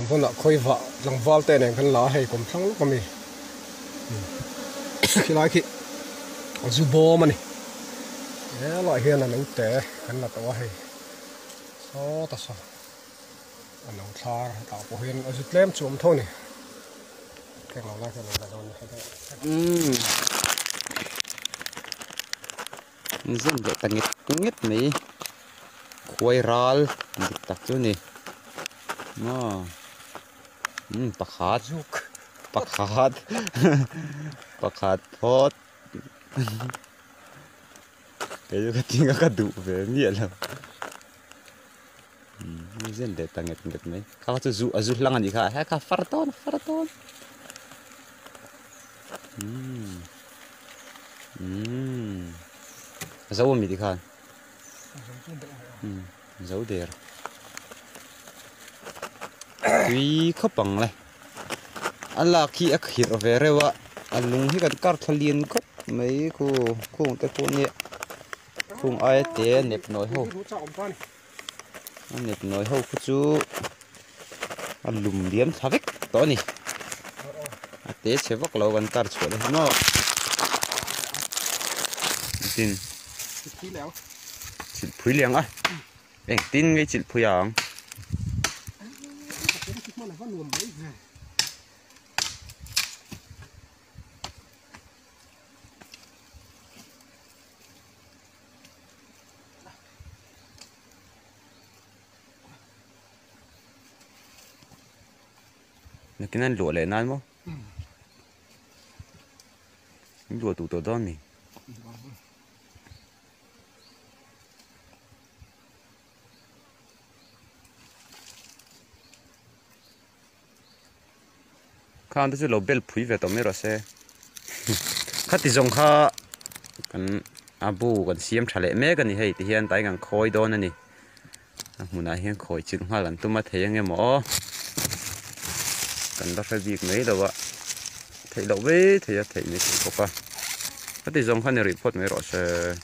vốn là khơi vợ lòng vào tên này khăn lá hay cũng thắng lúc mà mình khi nói khi dù bò mà này loại hiền là nấu té khăn là tao hay số ta số anh nấu xa tạo của hiền ở dưới lem chuồng thôi này cái nào là đâu này dân để tăng nhất này quay ral đặt chỗ này nó bạc hạt phốt cái tiếng cái đủ về miệng là dân để tăng nhất mấy các bạn chú lăng anh đi cả hay cả phát tôn dấu mình đi cả dấu đề tuy khắp bằng này anh là khi ác hiện về rồi vợ anh lùng khi cần cắt thaliên khắp mấy cô tới cô nhẹ không ai té nẹp nồi hâu nẹp nồi hâu chú anh lùng liếm thà vích to nè té chế vóc lâu gần cắt chuột đấy nó tin chịu phơi liang á em tin cái chịu phơi à cái này lụa lại nãy không? Lụa tủ tổ đó nè. Khăn tôi lột bel phủi về tôm rồi xe. Khát thì dùng khá cần abu cần xiêm trả lệ mấy cái này hay thì hiện tại cần khói đó nè. Muốn ai hiện khói chừng hoa lần tôi mà thấy nghe mỏ. Cần đó phải việc mấy đâu ạ. Thấy đâu về thấy mấy cái có. Khát thì dùng khăn này report mấy rồi xe.